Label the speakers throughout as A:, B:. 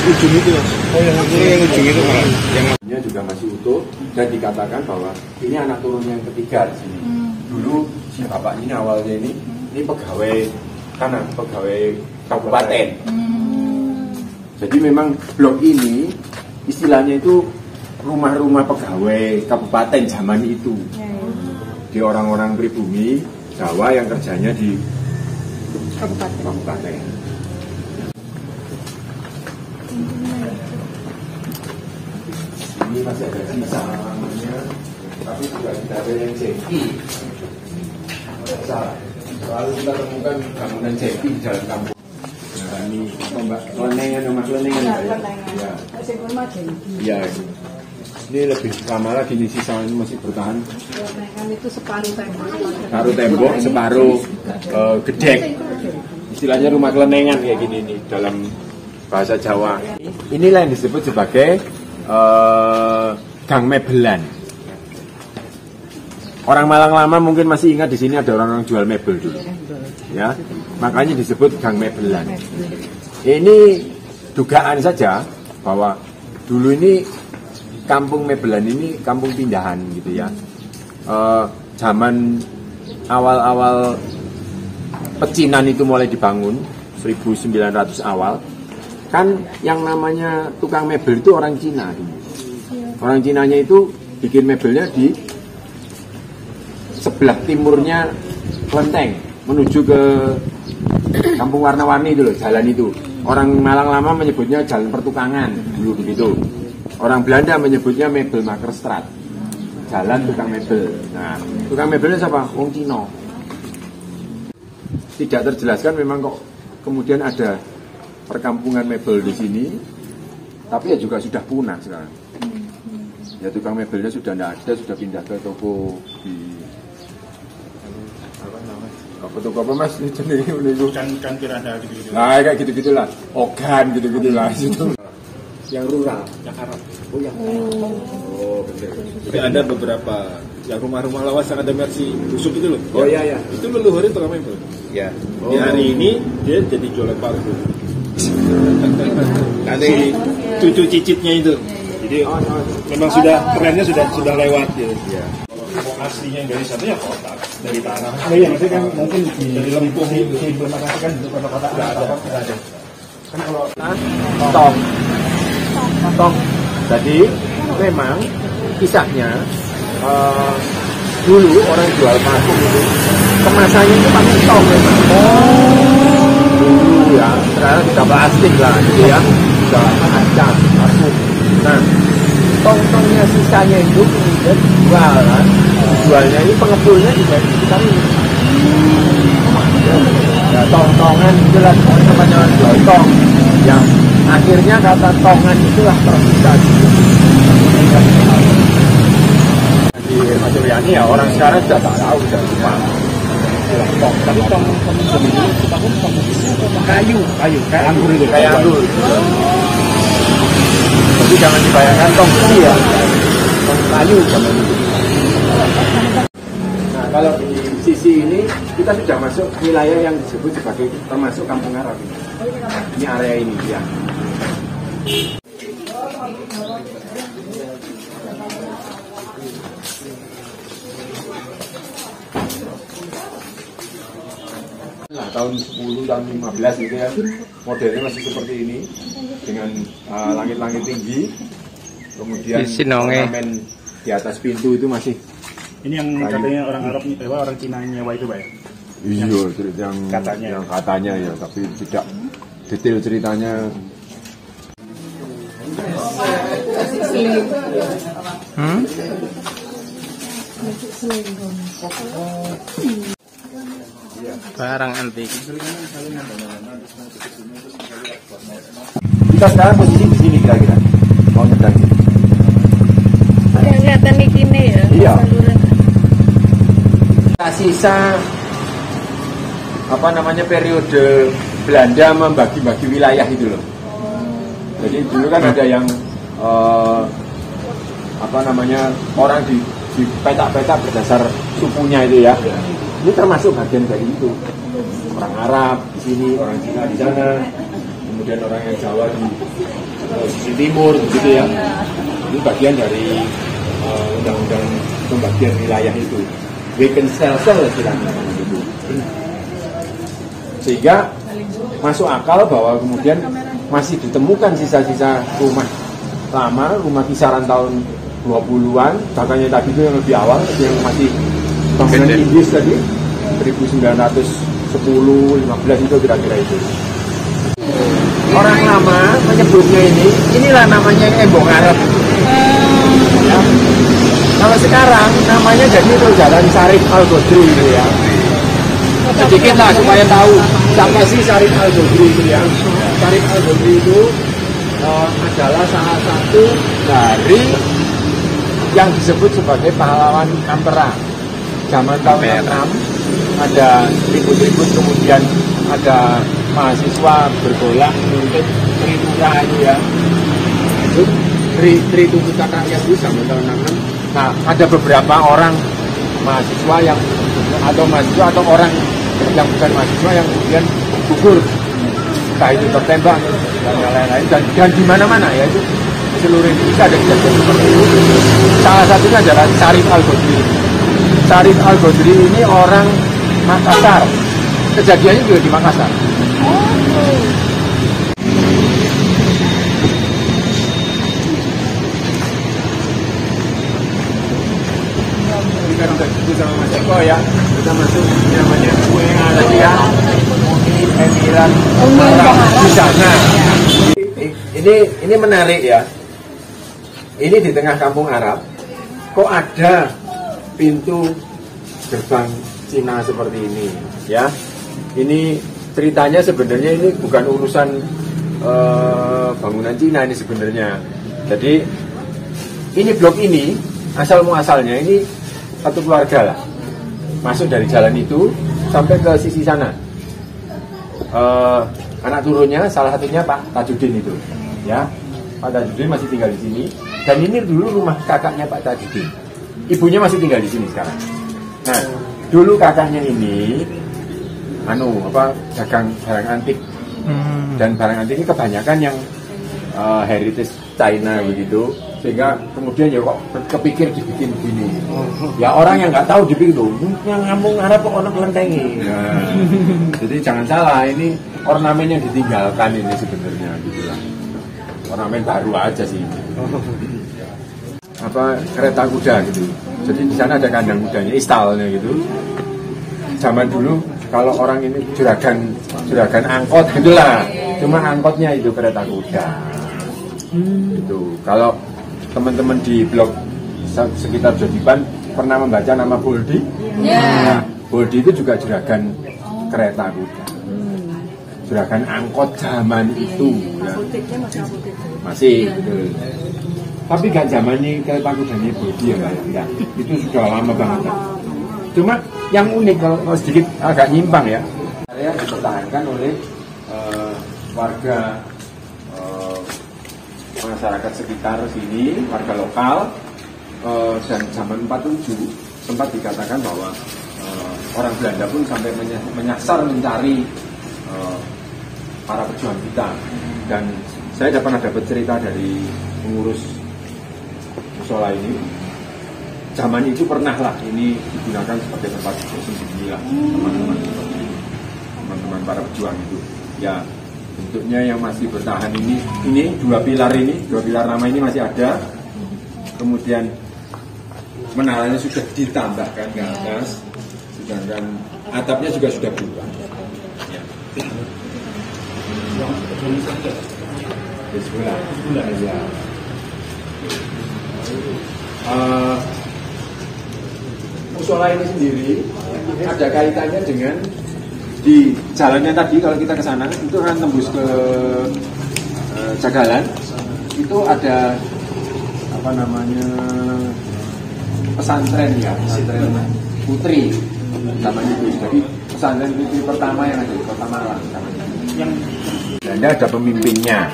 A: ujung itu mas. Oh yang ujung itu malah.
B: Yang juga masih utuh dan dikatakan bahwa ini anak turun yang ketiga di sini. Dulu si bapak ini awalnya ini pegawai tanah, pegawai kabupaten. Jadi memang blok ini istilahnya itu rumah-rumah pegawai kabupaten zaman itu. Di orang-orang pribumi Jawa yang kerjanya di kabupaten. Ini masih ada sisa namanya, tapi juga tidak ada yang jengki. Selalu kita temukan bangunan jengki di jalan kampung. Nah, ini apa mbak? Kelenengan, rumah kelenengan ya? Ya. Ya. Ini lebih lama lagi nih sisa ini masih bertahan.
C: Kelenengan itu separuh tembok.
B: Separuh tembok, separuh gedek. Istilahnya rumah kelenengan kayak gini nih dalam bahasa Jawa. Inilah yang disebut sebagai Gang Mebelan. Orang Malang lama mungkin masih ingat di sini ada orang-orang jual mebel dulu, ya. Makanya disebut Gang Mebelan. Ini dugaan saja bahwa dulu ini kampung Mebelan ini kampung pindahan gitu ya. Zaman awal-awal pecinan itu mulai dibangun 1900 awal. Kan yang namanya tukang mebel itu orang Cina. Orang Cinanya itu bikin mebelnya di sebelah timurnya Klenteng menuju ke Kampung Warna-Warni itu loh, jalan itu. Orang Malang lama menyebutnya jalan pertukangan dulu begitu. Orang Belanda menyebutnya Mebel Makerstraat, jalan tukang mebel. Nah, tukang mebelnya siapa? Wong Cina. Tidak terjelaskan memang kok kemudian ada perkampungan mebel di sini, tapi ya juga sudah punah sekarang. Ya tukang mebelnya sudah tidak ada, sudah pindah ke toko di toko apa mas?
A: Kan Kirana gitu-gitu.
B: Nah kayak gitu-gitulah, Ogan gitu-gitulah itu. Yang rural,
A: Yang Arab.
B: oh yang oh betul.
A: Jadi ada beberapa yang rumah-rumah lawas yang ada versi busuk itu loh.
B: Oh iya.
A: Itu leluhurin tukang mebel.
B: Ya.
A: Di hari ini dia jadi jualan parfum. Nanti cucu cicitnya itu. Jadi memang sudah trennya sudah lewat gitu.
B: Ya.
A: Aslinya dari sana ya kota, dari tanah.
D: Oh iya, nanti kan mungkin
A: Dari Lempung itu.
D: diimplementasikan untuk kota-kota
A: Tidak ada.
D: kan kalau
B: Tong. Jadi memang kisahnya dulu orang jual parfum itu kemasannya itu pakai tong memang. Dulu ya, sekarang sudah plastik lah gitu ya, sudah kaca parfum. Nah, tong-tongnya sisanya itu kemudian dijual kan. Jualnya ini pengepulnya juga di sekitar ini. Ya, tong-tongan itulah namanya jual tong. Yang akhirnya kata tongan itulah terpisah. Di Mas Suryani ya orang sekarang sudah tak tahu, sudah lupa. Tong, tapi tong kayu, kayak anggur itu, kayak anggur. Jadi jangan dibayangkan tong besi ya, tong kayu zaman itu. Nah kalau di sisi ini kita sudah masuk wilayah yang disebut sebagai termasuk Kampung Arab. Ini area ini ya. Nah, tahun 10, tahun 15 gitu ya, modelnya masih seperti ini dengan langit-langit tinggi, kemudian ornamen di atas pintu itu masih.
D: ini yang katanya orang Arab, orang Cina nyewa itu, Pak ya?
B: Iya, yang katanya ya, tapi tidak detail ceritanya.
E: Barang antik.
B: Kita sekarang posisi di sini kira-kira mau nyedak.
C: Yang kelihatan di kini ya.
B: Iya.
C: Saluran.
B: Sisa apa namanya periode Belanda membagi-bagi wilayah itu loh. Jadi dulu kan ada yang apa namanya orang di petak-petak berdasar sukunya itu ya. Ini termasuk bagian dari itu. Orang Arab di sini, orang Cina di sana, kemudian orang yang Jawa di sisi timur gitu ya. Ini bagian dari undang-undang pembagian wilayah itu. Wekensstelsel istilahnya gitu. Sehingga masuk akal bahwa kemudian masih ditemukan sisa-sisa rumah lama, rumah kisaran tahun 20-an, bahkan yang tadi itu yang lebih awal, yang masih bangunan Inggris tadi, 1910, 15 itu kira-kira itu. Orang lama menyebutnya inilah namanya Embong Arab. Ya. Kalau sekarang namanya jadi itu Jalan Syarif Al-Godri gitu ya. Sedikit lah supaya tahu siapa sih Syarif Al-Godri itu ya. Syarif Al-Godri itu adalah salah satu dari yang disebut sebagai pahlawan Ampera. Zaman tahun 66 ada ribut-ribut, kemudian ada mahasiswa bergolak menuntut Tritura itu ya. Itu Trituntutan rakyat itu zaman tahun 66. Nah, ada beberapa orang mahasiswa yang atau orang yang bukan mahasiswa yang kemudian gugur, entah itu tertembak dan lain-lain, dan di mana-mana ya, itu seluruh Indonesia ada kejadian seperti itu. Salah satunya adalah Syarif Al-Godri. Syarif Al-Godri ini orang Makassar. Kejadiannya juga di Makassar. Kita udah gitu sama Mas Eko ya. Kita masuk namanya Ue Asia Uni Emirat Arab di sana. Ini menarik ya. Ini di tengah kampung Arab. Kok ada pintu gerbang Cina seperti ini ya? Ini ceritanya sebenarnya ini bukan urusan bangunan Cina ini sebenarnya. Jadi ini blok ini asal muasalnya ini satu keluarga lah, masuk dari jalan itu sampai ke sisi sana. Anak turunnya salah satunya Pak Tajudin itu ya. Pak Tajudin masih tinggal di sini, dan ini dulu rumah kakaknya Pak Tajudin. Ibunya masih tinggal di sini sekarang. Nah, dulu kakaknya ini dagang barang antik. Dan barang antik ini kebanyakan yang heritage China begitu, sehingga kemudian ya kok kepikir dibikin begini. Ya orang yang nggak tahu dipikir tuh, yang ngambung Arab kok orang kelentengi. Nah, jadi jangan salah, ini ornamen yang ditinggalkan ini sebenarnya gitu lah. Ornamen baru aja sih. Kereta kuda gitu. Jadi di sana ada kandang kudanya, istalnya gitu. Zaman dulu kalau orang ini juragan angkot gitulah. Cuma angkotnya itu kereta kuda. Itu. Kalau teman-teman di blog sekitar Jodipan pernah membaca nama Boldi? Nah, Boldi itu juga juragan kereta kuda. Juragan angkot zaman itu. Ya. Masih betul. Tapi gak zamannya kereta kudanya Boldi ya Mbak? Enggak. Itu sudah lama banget. Cuma yang unik kalau sedikit agak nyimpang ya, area dipertahankan oleh warga masyarakat sekitar sini, warga lokal, dan zaman 47 sempat dikatakan bahwa orang Belanda pun sampai menyasar mencari para pejuang kita. Dan saya pernah dapat cerita dari pengurus musola ini. Zaman itu pernah lah ini digunakan sebagai tempat bersembunyi lah teman-teman para pejuang itu. Ya, bentuknya yang masih bertahan ini dua pilar nama ini masih ada. Kemudian menaranya sudah ditambahkan ke atas, sedangkan atapnya juga sudah berubah. Ya. Di sebelah. Ya. Musola ini sendiri ada kaitannya dengan di jalannya tadi. Kalau kita ke sana itu akan tembus ke Jagalan, itu ada pesantren Putri namanya itu. Jadi pesantren Putri pertama yang ada di Kota Malang. Dan ada pemimpinnya.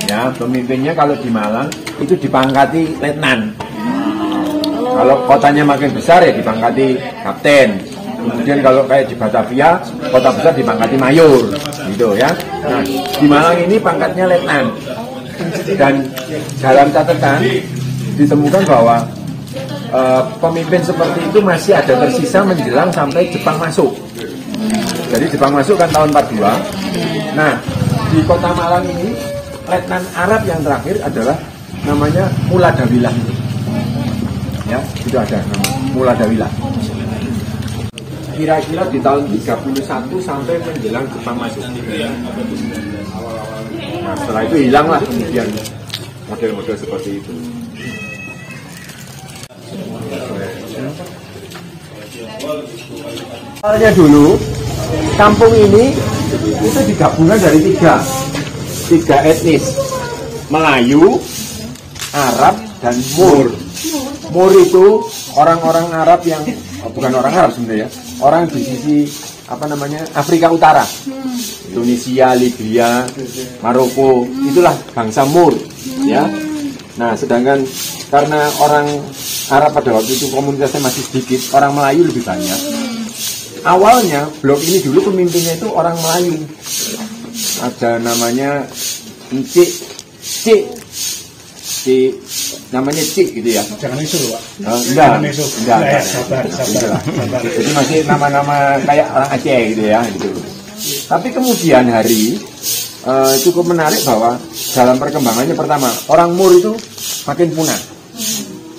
B: Ya, pemimpinnya kalau di Malang itu dipangkati letnan. Kalau kotanya makin besar ya dipangkati kapten. Kemudian kalau kayak di Batavia, kota besar dipangkati mayor, gitu ya. Nah, di Malang ini pangkatnya letnan. Dan dalam catatan ditemukan bahwa pemimpin seperti itu masih ada tersisa menjelang sampai Jepang masuk. Jadi Jepang masuk kan tahun 42. Nah, di Kota Malang ini letnan Arab yang terakhir adalah namanya Mula Dawilah. Ya, itu ada nama Mula Dawilah. Kira-kira di tahun 31 sampai menjelang Jepang masuk. Nah, setelah itu hilanglah kemudian model-model seperti itu. Awalnya dulu kampung ini itu digabungkan dari tiga etnis, Melayu, Arab, dan Mur. Mur itu orang-orang Arab yang bukan orang Arab sebenarnya, orang di sisi Afrika Utara, Tunisia, Libya, Maroko, itulah bangsa Mur, ya. Nah, sedangkan karena orang Arab pada waktu itu komunitasnya masih sedikit, orang Melayu lebih banyak. Awalnya blok ini dulu pemimpinnya itu orang Melayu, ada namanya Cik, namanya Cik gitu ya.
D: Jangan isu Pak.
B: Enggak.
D: Sabar.
B: Jadi masih nama-nama kayak orang Aceh gitu ya, gitu. Tapi kemudian hari cukup menarik bahwa dalam perkembangannya pertama orang Mur itu makin punah.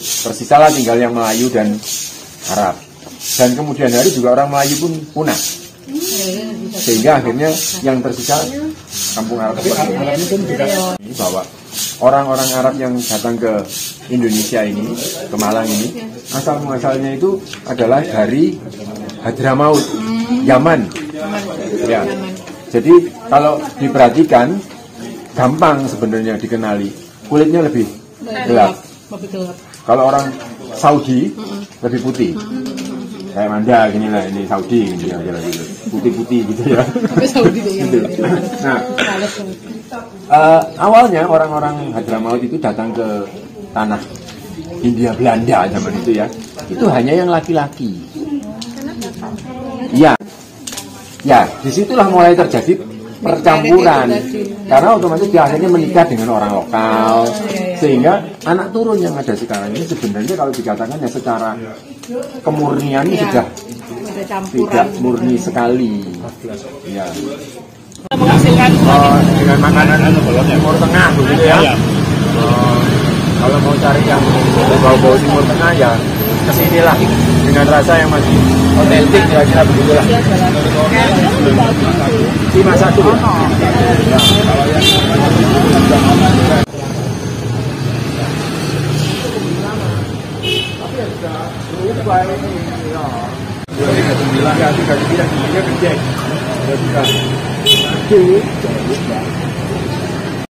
B: Tersisalah tinggal yang Melayu dan Arab. Dan kemudian hari juga orang Melayu pun punah. Sehingga akhirnya yang tersisa kampung Arab ini bahwa orang-orang Arab yang datang ke Indonesia ini, ke Malang ini, asal-muasalnya itu adalah dari Hadramaut, Yaman. Ya. Jadi kalau diperhatikan gampang sebenarnya dikenali, kulitnya lebih gelap. Kalau orang Saudi lebih putih. Kayak Manda gini lah, ini Saudi gini aja lah gitu. Putih-putih gitu ya. Gitu. Nah, awalnya orang-orang Hadramaut itu datang ke tanah Hindia Belanda zaman itu ya. Itu hanya yang laki-laki. Ya, disitulah mulai terjadi percampuran. Karena otomatis dia akhirnya menikah dengan orang lokal. Sehingga anak turun yang ada sekarang ini sebenarnya kalau dikatakan ya secara kemurnian sudah tidak murni sekali. Ya.
C: Menghasilkan
B: Dengan makanan Timur Tengah begitu ya. Kalau mau cari yang bau-bau Timur Tengah ya kesinilah dengan rasa yang masih otentik kira-kira begitulah. Cima satu. Tiga 39 gede.